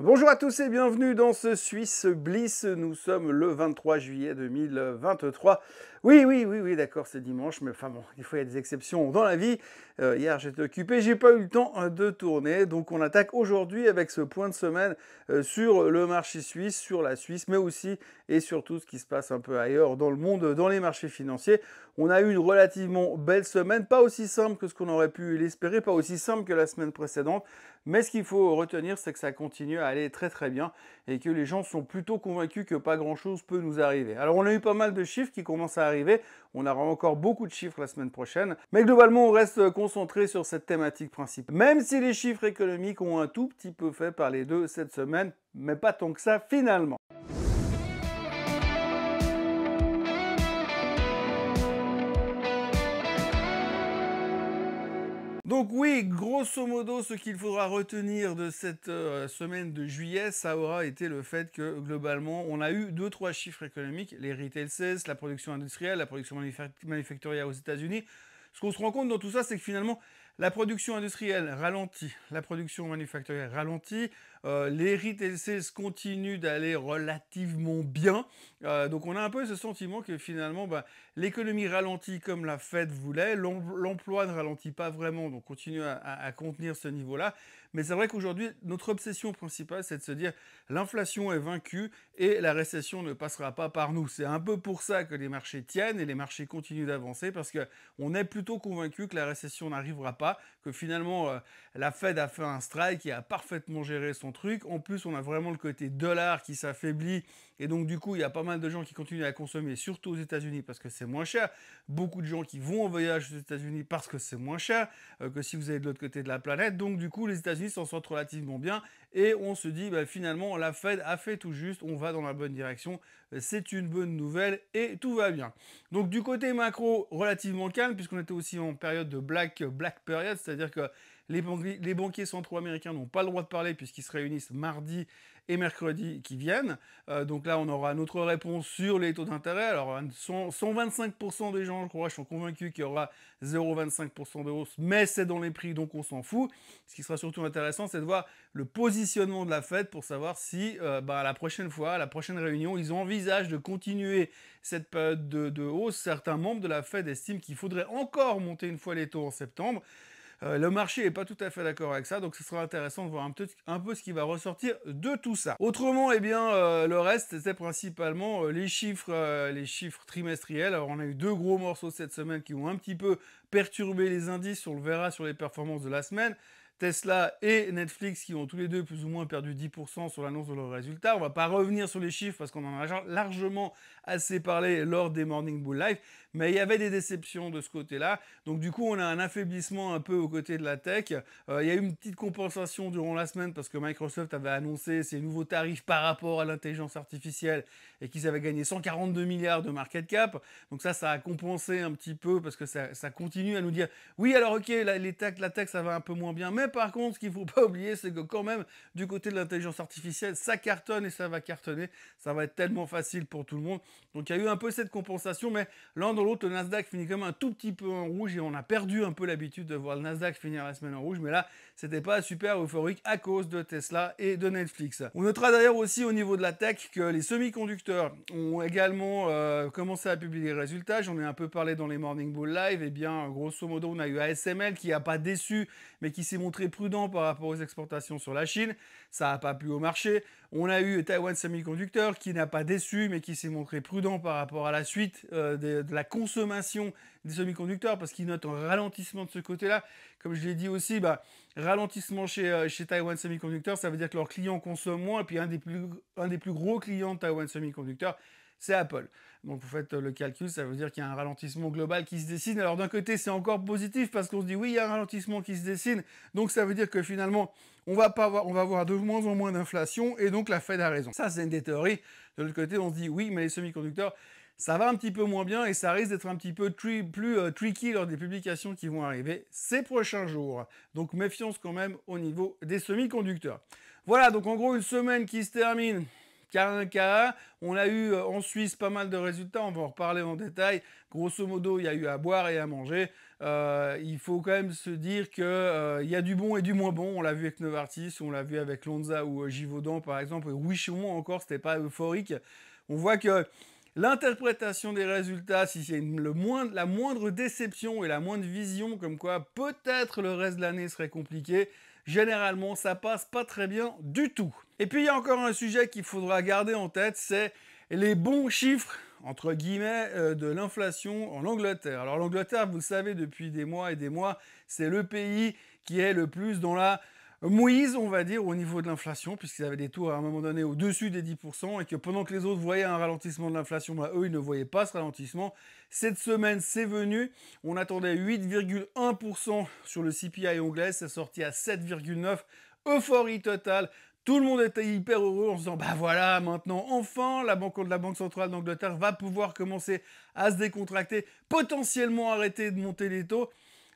Bonjour à tous et bienvenue dans ce Swiss Bliss. Nous sommes le 23 juillet 2023. Oui, d'accord, c'est dimanche, mais enfin bon, des fois il y a des exceptions dans la vie. Hier j'étais occupé, j'ai pas eu le temps de tourner, donc on attaque aujourd'hui avec ce point de semaine sur le marché suisse, sur la Suisse, mais aussi et surtout ce qui se passe un peu ailleurs dans le monde, dans les marchés financiers. On a eu une relativement belle semaine, pas aussi simple que ce qu'on aurait pu l'espérer, pas aussi simple que la semaine précédente. Mais ce qu'il faut retenir, c'est que ça continue à aller très très bien et que les gens sont plutôt convaincus que pas grand-chose peut nous arriver. Alors on a eu pas mal de chiffres qui commencent à arriver, on aura encore beaucoup de chiffres la semaine prochaine, mais globalement on reste concentré sur cette thématique principale. Même si les chiffres économiques ont un tout petit peu fait parler d'eux cette semaine, mais pas tant que ça finalement. Donc oui, grosso modo, ce qu'il faudra retenir de cette semaine de juillet, ça aura été le fait que globalement, on a eu 2-3 chiffres économiques, les retail sales, la production industrielle, la production manufacturière aux États-Unis. Ce qu'on se rend compte dans tout ça, c'est que finalement, la production industrielle ralentit, la production manufacturière ralentit, les retail sales continuent d'aller relativement bien. Donc on a un peu ce sentiment que finalement, l'économie ralentit comme la Fed voulait, l'emploi ne ralentit pas vraiment, donc continue à contenir ce niveau-là. Mais c'est vrai qu'aujourd'hui, notre obsession principale, c'est de se dire l'inflation est vaincue et la récession ne passera pas par nous. C'est un peu pour ça que les marchés tiennent et les marchés continuent d'avancer parce qu'on est plutôt convaincu que la récession n'arrivera pas, que finalement la Fed a fait un strike et a parfaitement géré son truc. En plus, on a vraiment le côté dollar qui s'affaiblit et donc du coup, il y a pas mal de gens qui continuent à consommer, surtout aux États-Unis parce que c'est moins cher. Beaucoup de gens qui vont en voyage aux États-Unis parce que c'est moins cher que si vous allez de l'autre côté de la planète. Donc du coup, les États-Unis s'en sortent relativement bien et on se dit finalement la Fed a fait tout juste, on va dans la bonne direction, c'est une bonne nouvelle et tout va bien. Donc du côté macro, relativement calme puisqu'on était aussi en période de black period, c'est-à-dire que les banquiers centraux américains n'ont pas le droit de parler puisqu'ils se réunissent mardi et mercredi qui viennent. Donc là, on aura notre réponse sur les taux d'intérêt. Alors, 125% des gens, je crois, sont convaincus qu'il y aura 0,25% de hausse, mais c'est dans les prix, donc on s'en fout. Ce qui sera surtout intéressant, c'est de voir le positionnement de la Fed pour savoir si, la prochaine fois, à la prochaine réunion, ils envisagent de continuer cette période de hausse. Certains membres de la Fed estiment qu'il faudrait encore monter une fois les taux en septembre. Le marché n'est pas tout à fait d'accord avec ça, donc ce sera intéressant de voir un peu ce qui va ressortir de tout ça. Autrement, le reste, c'était principalement les chiffres trimestriels. Alors, on a eu deux gros morceaux cette semaine qui ont un petit peu perturbé les indices, on le verra sur les performances de la semaine. Tesla et Netflix qui ont tous les deux plus ou moins perdu 10% sur l'annonce de leurs résultats. On ne va pas revenir sur les chiffres parce qu'on en a largement assez parlé lors des Morning Bull Live, mais il y avait des déceptions de ce côté-là. Donc du coup, on a un affaiblissement un peu aux côtés de la tech. Il y a eu une petite compensation durant la semaine parce que Microsoft avait annoncé ses nouveaux tarifs par rapport à l'intelligence artificielle et qu'ils avaient gagné 142 milliards de market cap. Donc ça a compensé un petit peu parce que ça continue à nous dire oui, alors ok, la tech, ça va un peu moins bien, mais par contre, ce qu'il ne faut pas oublier, c'est que quand même, du côté de l'intelligence artificielle, ça cartonne et ça va cartonner. Ça va être tellement facile pour tout le monde. Donc il y a eu un peu cette compensation, mais l'un dans l'autre, le Nasdaq finit comme un tout petit peu en rouge et on a perdu un peu l'habitude de voir le Nasdaq finir la semaine en rouge, mais là, c'était pas super euphorique à cause de Tesla et de Netflix. On notera d'ailleurs aussi au niveau de la tech que les semi-conducteurs ont également commencé à publier les résultats. J'en ai un peu parlé dans les Morning Bull Live. Et bien, grosso modo, on a eu ASML qui n'a pas déçu, mais qui s'est montré prudent par rapport aux exportations sur la Chine. Ça n'a pas plu au marché. On a eu Taiwan Semiconductor qui n'a pas déçu, mais qui s'est montré prudent par rapport à la suite de la consommation des semi-conducteurs, parce qu'ils notent un ralentissement de ce côté-là. Comme je l'ai dit aussi, ralentissement chez Taiwan Semiconductor, ça veut dire que leurs clients consomment moins, et puis un des plus gros clients de Taiwan Semiconductor, c'est Apple. Donc vous faites le calcul, ça veut dire qu'il y a un ralentissement global qui se dessine. Alors d'un côté, c'est encore positif parce qu'on se dit oui, il y a un ralentissement qui se dessine. Donc ça veut dire que finalement, on va avoir de moins en moins d'inflation et donc la Fed a raison. Ça, c'est une des théories. De l'autre côté, on se dit oui, mais les semi-conducteurs, ça va un petit peu moins bien et ça risque d'être un petit peu plus tricky lors des publications qui vont arriver ces prochains jours. Donc méfiance quand même au niveau des semi-conducteurs. Voilà, donc en gros, une semaine qui se termine K1, K1. On a eu en Suisse pas mal de résultats, on va en reparler en détail. Grosso modo, il y a eu à boire et à manger. Il faut quand même se dire que il y a du bon et du moins bon. On l'a vu avec Novartis, on l'a vu avec Lonza ou Givaudan par exemple. Et Richemont encore, c'était pas euphorique. On voit que l'interprétation des résultats, si c'est la moindre déception et la moindre vision, comme quoi peut-être le reste de l'année serait compliqué, généralement ça passe pas très bien du tout. Et puis il y a encore un sujet qu'il faudra garder en tête, c'est les bons chiffres, entre guillemets, de l'inflation en Angleterre. Alors l'Angleterre, vous le savez depuis des mois et des mois, c'est le pays qui est le plus dans la mouise, on va dire, au niveau de l'inflation, puisqu'ils avaient des taux à un moment donné au-dessus des 10%, et que pendant que les autres voyaient un ralentissement de l'inflation, bah, eux, ils ne voyaient pas ce ralentissement. Cette semaine, c'est venu. On attendait 8,1% sur le CPI anglais, c'est sorti à 7,9%. Euphorie totale. Tout le monde était hyper heureux en se disant, bah voilà, maintenant, enfin, la Banque centrale d'Angleterre va pouvoir commencer à se décontracter, potentiellement arrêter de monter les taux.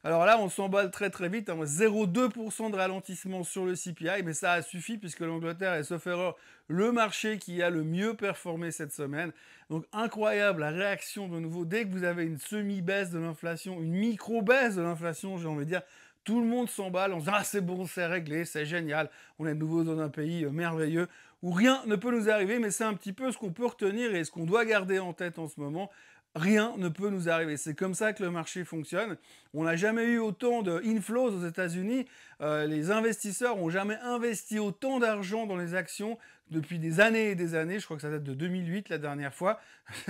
Alors là, on s'emballe très très vite, 0,2% de ralentissement sur le CPI, mais ça a suffi puisque l'Angleterre est, sauf erreur, le marché qui a le mieux performé cette semaine. Donc incroyable, la réaction de nouveau. Dès que vous avez une semi-baisse de l'inflation, une micro-baisse de l'inflation, j'ai envie de dire, tout le monde s'emballe, on se dit « Ah, c'est bon, c'est réglé, c'est génial, on est de nouveau dans un pays merveilleux où rien ne peut nous arriver », mais c'est un petit peu ce qu'on peut retenir et ce qu'on doit garder en tête en ce moment. Rien ne peut nous arriver. C'est comme ça que le marché fonctionne. On n'a jamais eu autant de inflows aux États-Unis. Les investisseurs n'ont jamais investi autant d'argent dans les actions depuis des années et des années. Je crois que ça date de 2008 la dernière fois.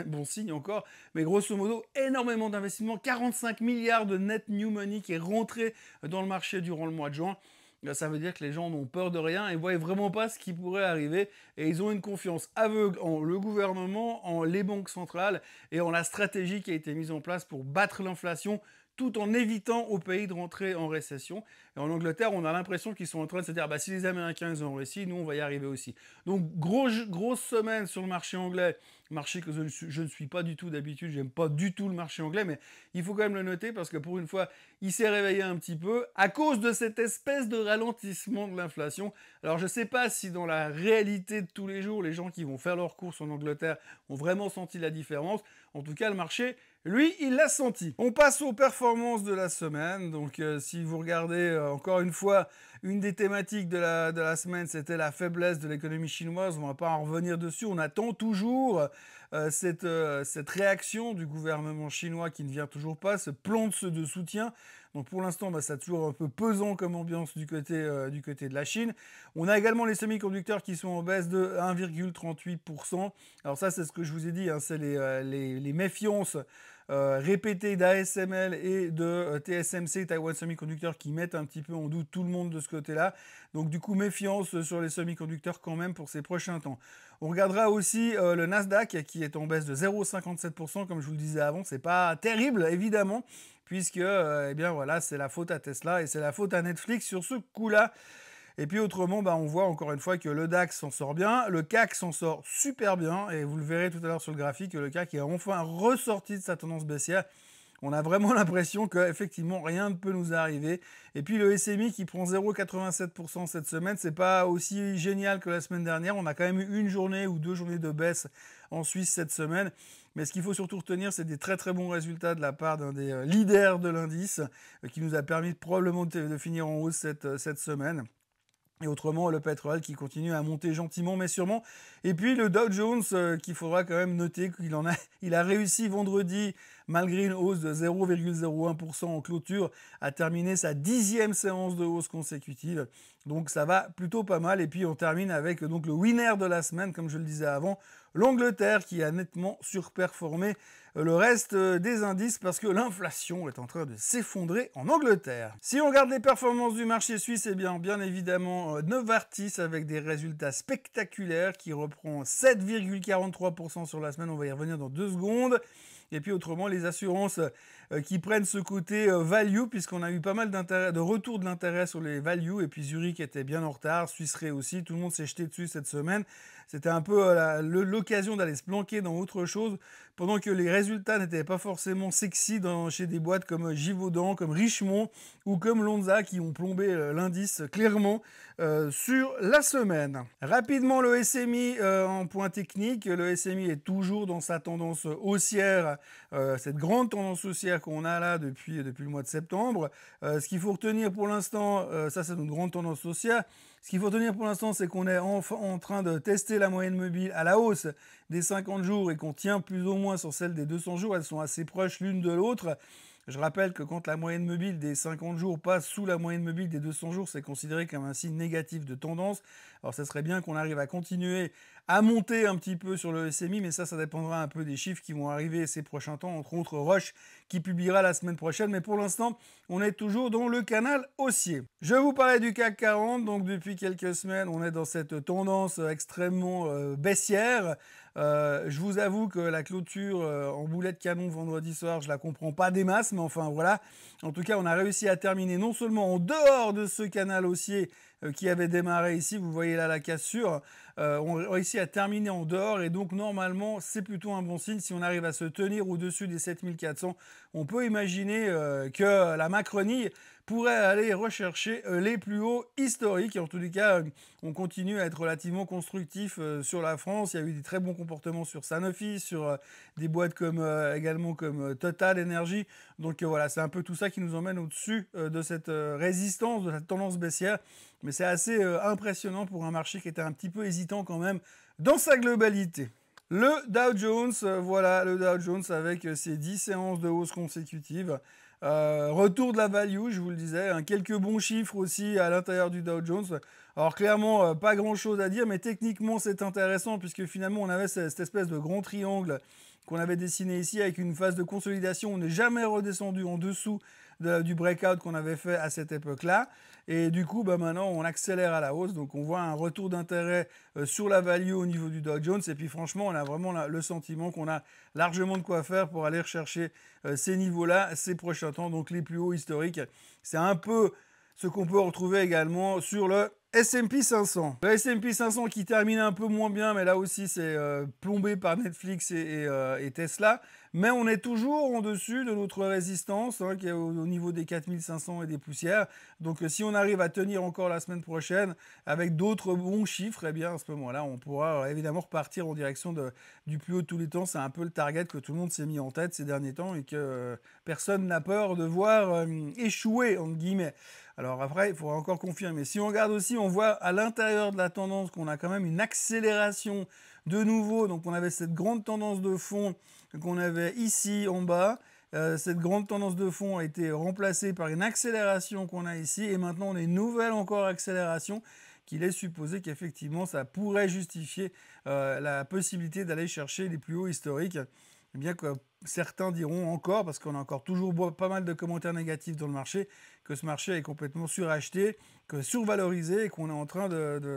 Bon signe encore. Mais grosso modo, énormément d'investissements. 45 milliards de net new money qui est rentré dans le marché durant le mois de juin. Ça veut dire que les gens n'ont peur de rien et ne voient vraiment pas ce qui pourrait arriver. Et ils ont une confiance aveugle en le gouvernement, en les banques centrales et en la stratégie qui a été mise en place pour battre l'inflation tout en évitant au pays de rentrer en récession. Et en Angleterre, on a l'impression qu'ils sont en train de se dire, bah, si les Américains ils ont réussi, nous on va y arriver aussi. Donc grosse semaine sur le marché anglais, marché que je ne suis pas du tout d'habitude, j'aime pas du tout le marché anglais, mais il faut quand même le noter parce que pour une fois, il s'est réveillé un petit peu à cause de cette espèce de ralentissement de l'inflation. Alors je sais pas si dans la réalité de tous les jours, les gens qui vont faire leurs courses en Angleterre ont vraiment senti la différence. En tout cas, le marché, lui, il l'a senti. On passe aux performances de la semaine. Donc, si vous regardez encore une fois, une des thématiques de la semaine, c'était la faiblesse de l'économie chinoise. On va pas en revenir dessus. On attend toujours cette réaction du gouvernement chinois qui ne vient toujours pas, ce plan de soutien. Donc pour l'instant, bah, c'est toujours un peu pesant comme ambiance du côté de la Chine. On a également les semi-conducteurs qui sont en baisse de 1,38%. Alors ça, c'est ce que je vous ai dit, hein, c'est les méfiances répétées d'ASML et de TSMC, Taiwan Semiconductor, qui mettent un petit peu en doute tout le monde de ce côté-là. Donc du coup, méfiance sur les semi-conducteurs quand même pour ces prochains temps. On regardera aussi le Nasdaq qui est en baisse de 0,57%, comme je vous le disais avant. C'est pas terrible, évidemment, puisque eh bien voilà, c'est la faute à Tesla et c'est la faute à Netflix sur ce coup-là. Et puis autrement, bah, on voit encore une fois que le DAX s'en sort bien, le CAC s'en sort super bien, et vous le verrez tout à l'heure sur le graphique, le CAC est enfin ressorti de sa tendance baissière. On a vraiment l'impression qu'effectivement rien ne peut nous arriver. Et puis le SMI qui prend 0,87% cette semaine, c'est pas aussi génial que la semaine dernière. On a quand même eu une journée ou 2 journées de baisse en Suisse cette semaine. Mais ce qu'il faut surtout retenir, c'est des très très bons résultats de la part d'un des leaders de l'indice qui nous a permis probablement de finir en hausse cette semaine. Et autrement, le pétrole qui continue à monter gentiment mais sûrement. Et puis le Dow Jones, qu'il faudra quand même noter il a réussi vendredi, malgré une hausse de 0,01% en clôture, à terminer sa 10e séance de hausse consécutive. Donc ça va plutôt pas mal. Et puis on termine avec donc le winner de la semaine, comme je le disais avant, l'Angleterre qui a nettement surperformé le reste des indices parce que l'inflation est en train de s'effondrer en Angleterre. Si on regarde les performances du marché suisse, eh bien évidemment Novartis avec des résultats spectaculaires qui reprend 7,43% sur la semaine, on va y revenir dans 2 secondes. Et puis autrement, les assurances qui prennent ce côté value, puisqu'on a eu pas mal de retour de l'intérêt sur les values, et puis Zurich était bien en retard, Swiss Re aussi, tout le monde s'est jeté dessus cette semaine. C'était un peu l'occasion d'aller se planquer dans autre chose, pendant que les résultats n'étaient pas forcément sexy chez des boîtes comme Givaudan, comme Richemont ou comme Lonza, qui ont plombé l'indice clairement sur la semaine. Rapidement, le SMI en point technique. Le SMI est toujours dans sa tendance haussière, cette grande tendance haussière qu'on a là depuis le mois de septembre. Ce qu'il faut retenir pour l'instant, ça c'est notre grande tendance haussière. Ce qu'il faut retenir pour l'instant, c'est qu'on est en train de tester la moyenne mobile à la hausse des 50 jours et qu'on tient plus ou moins sur celle des 200 jours. Elles sont assez proches l'une de l'autre. Je rappelle que quand la moyenne mobile des 50 jours passe sous la moyenne mobile des 200 jours, c'est considéré comme un signe négatif de tendance. Alors ça serait bien qu'on arrive à continuer à monter un petit peu sur le SMI, mais ça dépendra un peu des chiffres qui vont arriver ces prochains temps, entre autres Roche qui publiera la semaine prochaine. Mais pour l'instant, on est toujours dans le canal haussier. Je vous parlais du CAC 40, donc depuis quelques semaines, on est dans cette tendance extrêmement baissière. Je vous avoue que la clôture en boulet de canon vendredi soir, je la comprends pas des masses, mais enfin voilà. En tout cas, on a réussi à terminer non seulement en dehors de ce canal haussier qui avait démarré ici, vous voyez là la cassure, on réussit à terminer en dehors et donc normalement c'est plutôt un bon signe. Si on arrive à se tenir au-dessus des 7400, on peut imaginer que la Macronie pourrait aller rechercher les plus hauts historiques. Et en tous les cas, on continue à être relativement constructif sur la France. Il y a eu des très bons comportements sur Sanofi, sur des boîtes également comme Total Energy. Donc voilà, c'est un peu tout ça qui nous emmène au-dessus de cette résistance, de cette tendance baissière. Mais c'est assez impressionnant pour un marché qui était un petit peu hésitant quand même dans sa globalité. Le Dow Jones, voilà le Dow Jones avec ses 10 séances de hausse consécutives. Retour de la value, je vous le disais, quelques bons chiffres aussi à l'intérieur du Dow Jones. Alors clairement, pas grand chose à dire, mais techniquement c'est intéressant puisque finalement on avait cette espèce de grand triangle qu'on avait dessiné ici avec une phase de consolidation. On n'est jamais redescendu en dessous du breakout qu'on avait fait à cette époque-là. Et du coup, maintenant, on accélère à la hausse. Donc, on voit un retour d'intérêt sur la value au niveau du Dow Jones. Et puis, franchement, on a vraiment le sentiment qu'on a largement de quoi faire pour aller rechercher ces niveaux-là ces prochains temps. Donc, les plus hauts historiques. C'est un peu ce qu'on peut retrouver également sur le S&P 500. Le S&P 500 qui termine un peu moins bien, mais là aussi c'est plombé par Netflix et Tesla. Mais on est toujours en dessus de notre résistance, qui est au niveau des 4500 et des poussières. Donc si on arrive à tenir encore la semaine prochaine avec d'autres bons chiffres, eh bien à ce moment-là, on pourra évidemment repartir en direction du plus haut de tous les temps. C'est un peu le target que tout le monde s'est mis en tête ces derniers temps et que personne n'a peur de voir échouer, entre guillemets. Alors après, il faudra encore confirmer. Si on regarde aussi, on voit à l'intérieur de la tendance qu'on a quand même une accélération de nouveau. Donc on avait cette grande tendance de fond qu'on avait ici en bas. Cette grande tendance de fond a été remplacée par une accélération qu'on a ici. Et maintenant, on a une nouvelle encore accélération qui laisse supposer qu'effectivement, ça pourrait justifier la possibilité d'aller chercher les plus hauts historiques. Eh bien que certains diront encore, parce qu'on a encore toujours pas mal de commentaires négatifs dans le marché, que ce marché est complètement suracheté, que survalorisé et qu'on est en train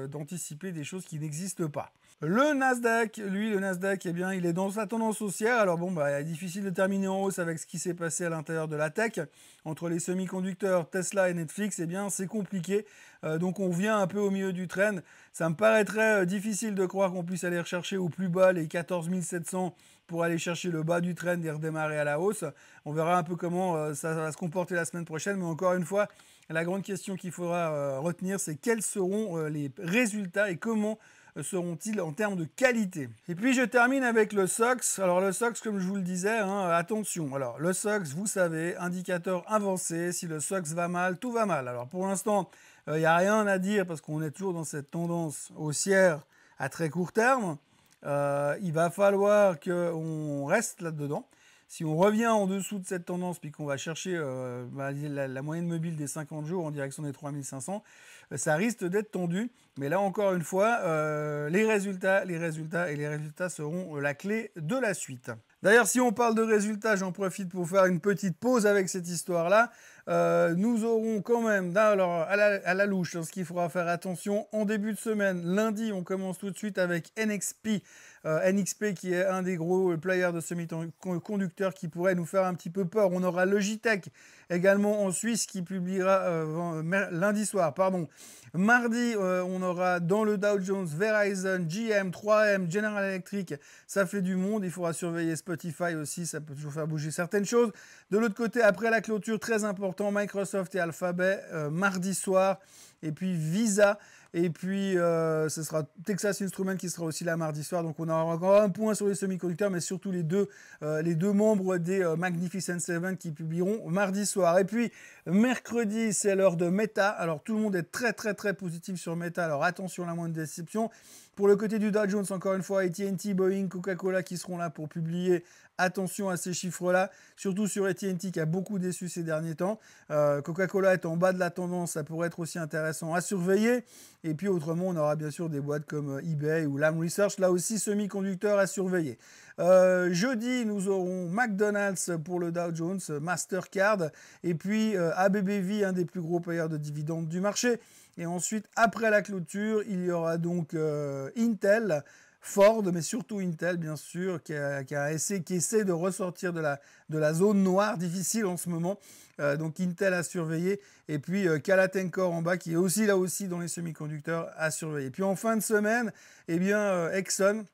d'anticiper des choses qui n'existent pas. Le Nasdaq, lui, eh bien, il est dans sa tendance haussière. Alors bon, il est difficile de terminer en hausse avec ce qui s'est passé à l'intérieur de la tech. Entre les semi-conducteurs, Tesla et Netflix, eh bien, c'est compliqué. Donc on vient un peu au milieu du trend. Ça me paraîtrait difficile de croire qu'on puisse aller rechercher au plus bas les 14 700 pour aller chercher le bas du trend et redémarrer à la hausse. On verra un peu comment ça va se comporter la semaine prochaine. Mais encore une fois, la grande question qu'il faudra retenir, c'est quels seront les résultats et comment seront-ils en termes de qualité. Et puis je termine avec le SOX. Alors le SOX, comme je vous le disais, attention. Alors le SOX, vous savez, indicateur avancé. Si le SOX va mal, tout va mal. Alors pour l'instant, il n'y a rien à dire parce qu'on est toujours dans cette tendance haussière à très court terme. Il va falloir qu'on reste là-dedans. Si on revient en dessous de cette tendance puis qu'on va chercher la moyenne mobile des 50 jours en direction des 3500, ça risque d'être tendu. Mais là, encore une fois, les résultats seront la clé de la suite. D'ailleurs, si on parle de résultats, j'en profite pour faire une petite pause avec cette histoire-là. Nous aurons quand même, alors à la louche, ce qu'il faudra faire attention, en début de semaine, lundi, on commence tout de suite avec NXP qui est un des gros players de semi-conducteurs qui pourrait nous faire un petit peu peur. On aura Logitech également en Suisse qui publiera lundi soir, pardon. Mardi, on aura dans le Dow Jones Verizon, GM, 3M, General Electric. Ça fait du monde. Il faudra surveiller Spotify aussi. Ça peut toujours faire bouger certaines choses. De l'autre côté, après la clôture, très important, Microsoft et Alphabet mardi soir. Et puis Visa. Et puis, ce sera Texas Instruments qui sera aussi là mardi soir. Donc, on aura encore un point sur les semi-conducteurs, mais surtout les deux membres des Magnificent Seven qui publieront mardi soir. Et puis, mercredi, c'est l'heure de Meta. Alors, tout le monde est très, très, très positif sur Meta. Alors, attention à la moindre déception. Pour le côté du Dow Jones, encore une fois, AT&T, Boeing, Coca-Cola qui seront là pour publier. Attention à ces chiffres-là, surtout sur AT&T qui a beaucoup déçu ces derniers temps. Coca-Cola est en bas de la tendance, ça pourrait être aussi intéressant à surveiller. Et puis autrement, on aura bien sûr des boîtes comme eBay ou Lam Research, là aussi semi-conducteurs à surveiller. Jeudi, nous aurons McDonald's pour le Dow Jones, Mastercard, et puis ABBV, un des plus gros payeurs de dividendes du marché. Et ensuite, après la clôture, il y aura donc Intel, Ford, mais surtout Intel, bien sûr, qui essaie de ressortir de la zone noire difficile en ce moment. Donc Intel à surveiller. Et puis Calatencor en bas, qui est aussi là aussi dans les semi-conducteurs à surveiller. Puis en fin de semaine, eh bien, Exxon,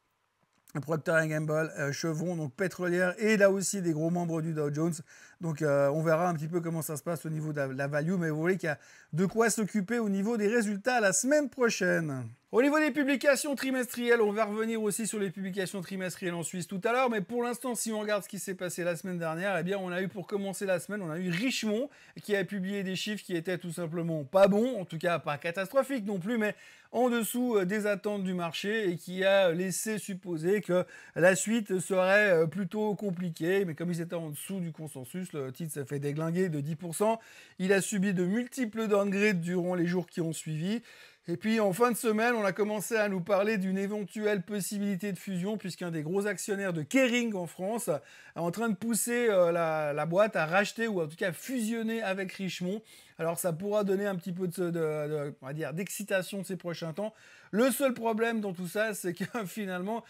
Procter & Gamble, Chevron, donc pétrolière, et là aussi des gros membres du Dow Jones. Donc on verra un petit peu comment ça se passe au niveau de la value, mais vous voyez qu'il y a de quoi s'occuper au niveau des résultats la semaine prochaine. Au niveau des publications trimestrielles, on va revenir aussi sur les publications trimestrielles en Suisse tout à l'heure, mais pour l'instant, si on regarde ce qui s'est passé la semaine dernière, eh bien, on a eu pour commencer la semaine, on a eu Richemont qui a publié des chiffres qui étaient tout simplement pas bons, en tout cas pas catastrophiques non plus, mais en dessous des attentes du marché et qui a laissé supposer que la suite serait plutôt compliquée, mais comme ils étaient en dessous du consensus, le titre s'est fait déglinguer de 10%. Il a subi de multiples downgrades durant les jours qui ont suivi. Et puis en fin de semaine, on a commencé à nous parler d'une éventuelle possibilité de fusion puisqu'un des gros actionnaires de Kering en France est en train de pousser la boîte à racheter ou en tout cas fusionner avec Richemont. Alors ça pourra donner un petit peu on va dire, d'excitation ces prochains temps. Le seul problème dans tout ça, c'est que finalement,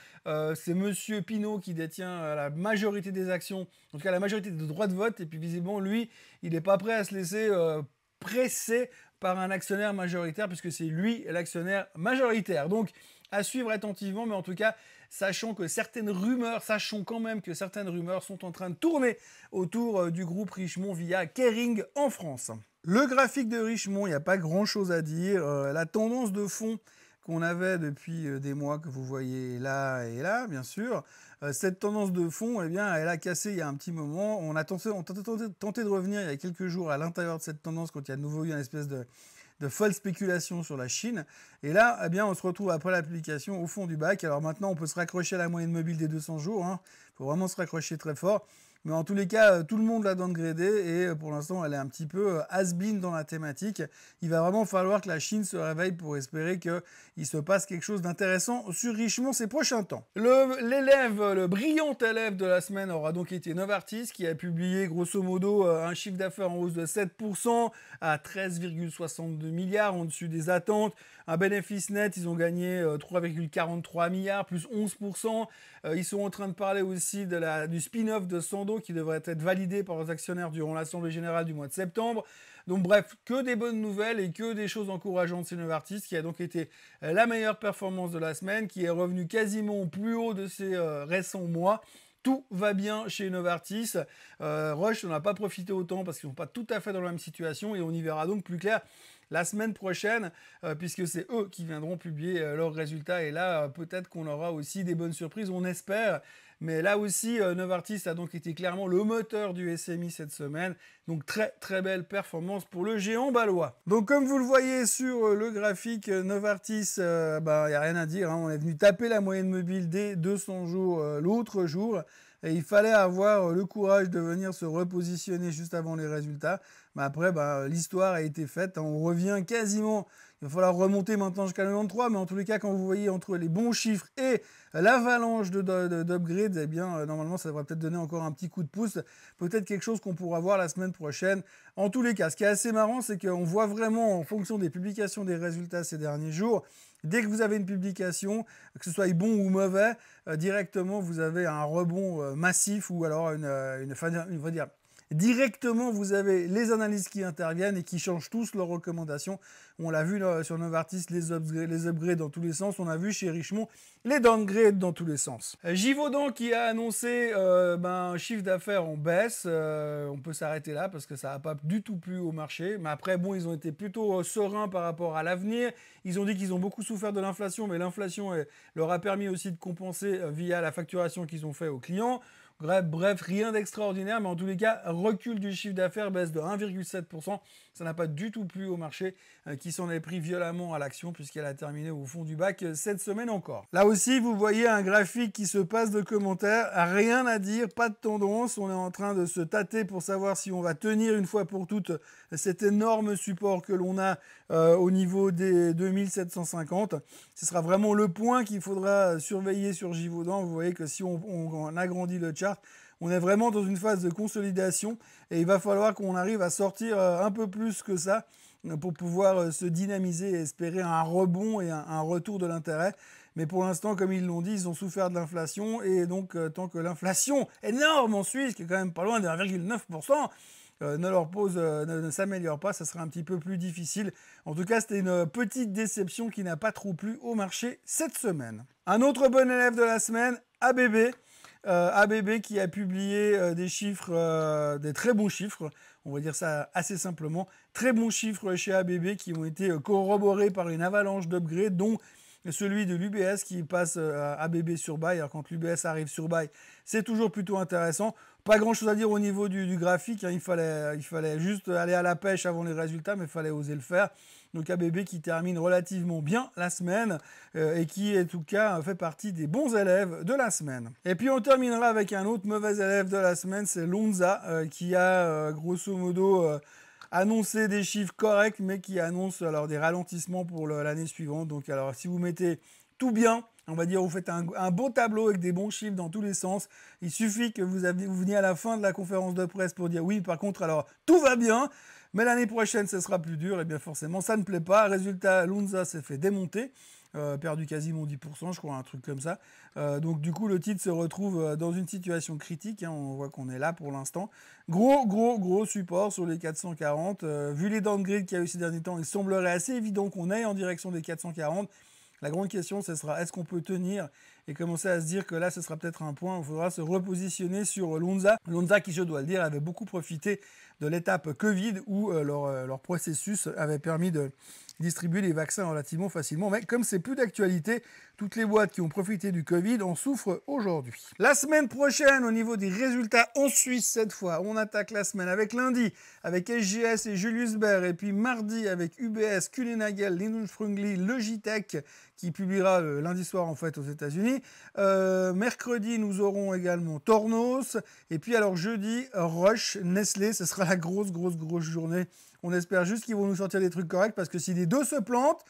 c'est Monsieur Pinault qui détient la majorité des actions, en tout cas la majorité des droits de vote, et puis visiblement, lui, il n'est pas prêt à se laisser presser par un actionnaire majoritaire, puisque c'est lui l'actionnaire majoritaire. Donc, à suivre attentivement, mais en tout cas, sachons quand même que certaines rumeurs sont en train de tourner autour du groupe Richemont via Kering en France. Le graphique de Richemont, il n'y a pas grand-chose à dire. La tendance de fond qu'on avait depuis des mois, que vous voyez là et là, bien sûr. Cette tendance de fond, eh bien, elle a cassé il y a un petit moment. On a tenté de revenir il y a quelques jours à l'intérieur de cette tendance quand il y a de nouveau eu une espèce de folle spéculation sur la Chine. Et là, eh bien, on se retrouve après l'application au fond du bac. Alors maintenant, on peut se raccrocher à la moyenne mobile des 200 jours. Il faut vraiment se raccrocher très fort. Mais en tous les cas, tout le monde l'a downgradé et pour l'instant, elle est un petit peu has-been dans la thématique. Il va vraiment falloir que la Chine se réveille pour espérer qu'il se passe quelque chose d'intéressant sur Richemont ces prochains temps. Le brillant élève de la semaine aura donc été Novartis qui a publié grosso modo un chiffre d'affaires en hausse de 7% à 13,62 milliards en dessus des attentes. Un bénéfice net, ils ont gagné 3,43 milliards, plus 11%. Ils sont en train de parler aussi du spin-off de Sandoz qui devrait être validé par les actionnaires durant l'Assemblée générale du mois de septembre. Donc bref, que des bonnes nouvelles et que des choses encourageantes chez Novartis, qui a donc été la meilleure performance de la semaine, qui est revenu quasiment au plus haut de ces récents mois. Tout va bien chez Novartis. Roche n'en a pas profité autant parce qu'ils ne sont pas tout à fait dans la même situation et on y verra donc plus clair la semaine prochaine, puisque c'est eux qui viendront publier leurs résultats. Et là, peut-être qu'on aura aussi des bonnes surprises, on espère. Mais là aussi, Novartis a donc été clairement le moteur du SMI cette semaine. Donc très très belle performance pour le géant bâlois. Donc comme vous le voyez sur le graphique, Novartis, il n'y a rien à dire. On est venu taper la moyenne mobile des 200 jours l'autre jour. Et il fallait avoir le courage de venir se repositionner juste avant les résultats. Mais après, l'histoire a été faite. On revient quasiment Il va falloir remonter maintenant jusqu'à 93, mais en tous les cas, quand vous voyez entre les bons chiffres et l'avalanche d'upgrades, eh bien, normalement, ça devrait peut-être donner encore un petit coup de pouce. Peut-être quelque chose qu'on pourra voir la semaine prochaine. En tous les cas, ce qui est assez marrant, c'est qu'on voit vraiment, en fonction des publications des résultats ces derniers jours, dès que vous avez une publication, que ce soit bon ou mauvais, directement, vous avez un rebond massif ou alors on va dire, directement, vous avez les analystes qui interviennent et qui changent tous leurs recommandations. On l'a vu là, sur Novartis, les upgrades dans tous les sens. On a vu chez Richemont les downgrades dans tous les sens. Givaudan qui a annoncé un chiffre d'affaires en baisse. On peut s'arrêter là parce que ça n'a pas du tout plu au marché. Mais après, bon, ils ont été plutôt sereins par rapport à l'avenir. Ils ont dit qu'ils ont beaucoup souffert de l'inflation, mais l'inflation leur a permis aussi de compenser via la facturation qu'ils ont fait aux clients. Bref, rien d'extraordinaire, mais en tous les cas, recul du chiffre d'affaires, baisse de 1,7%. Ça n'a pas du tout plu au marché qui s'en est pris violemment à l'action puisqu'elle a terminé au fond du bac cette semaine encore. Là aussi, vous voyez un graphique qui se passe de commentaires. Rien à dire, pas de tendance. On est en train de se tâter pour savoir si on va tenir une fois pour toutes cet énorme support que l'on a au niveau des 2750. Ce sera vraiment le point qu'il faudra surveiller sur Givaudan. Vous voyez que si on agrandit le chart, on est vraiment dans une phase de consolidation et il va falloir qu'on arrive à sortir un peu plus que ça pour pouvoir se dynamiser et espérer un rebond et un retour de l'intérêt. Mais pour l'instant, comme ils l'ont dit, ils ont souffert de l'inflation et donc tant que l'inflation énorme en Suisse, qui est quand même pas loin de 1,9%, ne s'améliore pas, ça sera un petit peu plus difficile. En tout cas, c'était une petite déception qui n'a pas trop plu au marché cette semaine. Un autre bon élève de la semaine, ABB. ABB qui a publié des chiffres, des très bons chiffres, on va dire ça assez simplement, très bons chiffres chez ABB qui ont été corroborés par une avalanche d'upgrades, dont celui de l'UBS qui passe à ABB sur buy. Alors quand l'UBS arrive sur buy, c'est toujours plutôt intéressant. Pas grand chose à dire au niveau du graphique, hein. Il fallait juste aller à la pêche avant les résultats, mais il fallait oser le faire. Donc ABB qui termine relativement bien la semaine et qui en tout cas fait partie des bons élèves de la semaine. Et puis on terminera avec un autre mauvais élève de la semaine, c'est Lonza qui a grosso modo annoncer des chiffres corrects, mais qui annoncent alors des ralentissements pour l'année suivante. Donc alors si vous mettez tout bien, on va dire vous faites un beau tableau avec des bons chiffres dans tous les sens, il suffit que vous veniez à la fin de la conférence de presse pour dire oui, par contre alors tout va bien, mais l'année prochaine ce sera plus dur, et bien forcément ça ne plaît pas. Résultat, Lonza s'est fait démonter. Perdu quasiment 10%, je crois, un truc comme ça. Donc du coup, le titre se retrouve dans une situation critique. Hein, on voit qu'on est là pour l'instant. Gros support sur les 440. Vu les downgrades qu'il y a eu ces derniers temps, il semblerait assez évident qu'on aille en direction des 440. La grande question, ce sera est-ce qu'on peut tenir et commencer à se dire que là, ce sera peut-être un point où il faudra se repositionner sur Lonza. Lonza qui, je dois le dire, avait beaucoup profité de l'étape Covid où leur processus avait permis de distribuer les vaccins relativement facilement. Mais comme c'est plus d'actualité, toutes les boîtes qui ont profité du Covid en souffrent aujourd'hui. La semaine prochaine, au niveau des résultats en Suisse cette fois, on attaque la semaine avec lundi, avec SGS et Julius Baer, et puis mardi avec UBS, Kuehne+Nagel, Lindt & Sprüngli, Logitech, qui publiera lundi soir en fait aux États-Unis. Mercredi, nous aurons également Tornos, et puis alors jeudi, Roche, Nestlé, ce sera la grosse journée. On espère juste qu'ils vont nous sortir des trucs corrects parce que si les deux se plantent,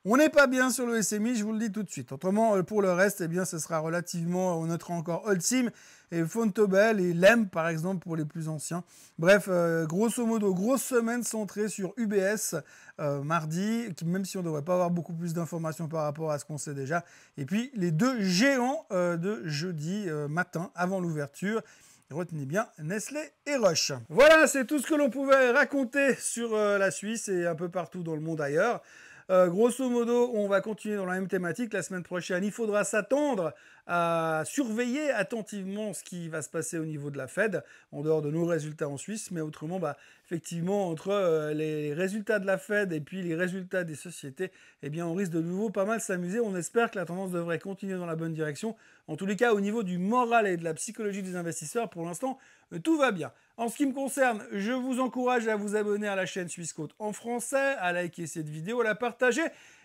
on n'est pas bien sur le SMI, je vous le dis tout de suite. Autrement, pour le reste, eh bien, ce sera relativement, on notera encore Holcim et Fontobel et Lem, par exemple, pour les plus anciens. Bref, grosso modo, grosse semaine centrée sur UBS mardi, même si on ne devrait pas avoir beaucoup plus d'informations par rapport à ce qu'on sait déjà. Et puis, les deux géants de jeudi matin, avant l'ouverture. Retenez bien Nestlé et Roche. Voilà, c'est tout ce que l'on pouvait raconter sur la Suisse et un peu partout dans le monde ailleurs. Grosso modo, on va continuer dans la même thématique. La semaine prochaine, il faudra s'attendre à surveiller attentivement ce qui va se passer au niveau de la Fed, en dehors de nos résultats en Suisse. Mais autrement, effectivement, entre les résultats de la Fed et puis les résultats des sociétés, eh bien, on risque de nouveau pas mal s'amuser. On espère que la tendance devrait continuer dans la bonne direction. En tous les cas, au niveau du moral et de la psychologie des investisseurs, pour l'instant, tout va bien. En ce qui me concerne, je vous encourage à vous abonner à la chaîne Swissquote en français, à liker cette vidéo, à la partager,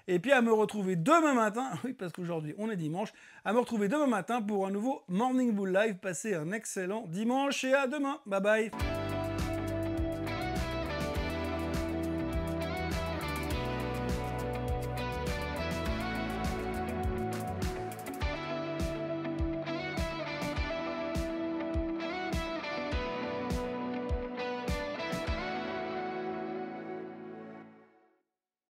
et puis à me retrouver demain matin, oui parce qu'aujourd'hui on est dimanche, à me retrouver demain matin pour un nouveau Morning Bull Live. Passez un excellent dimanche et à demain. Bye bye.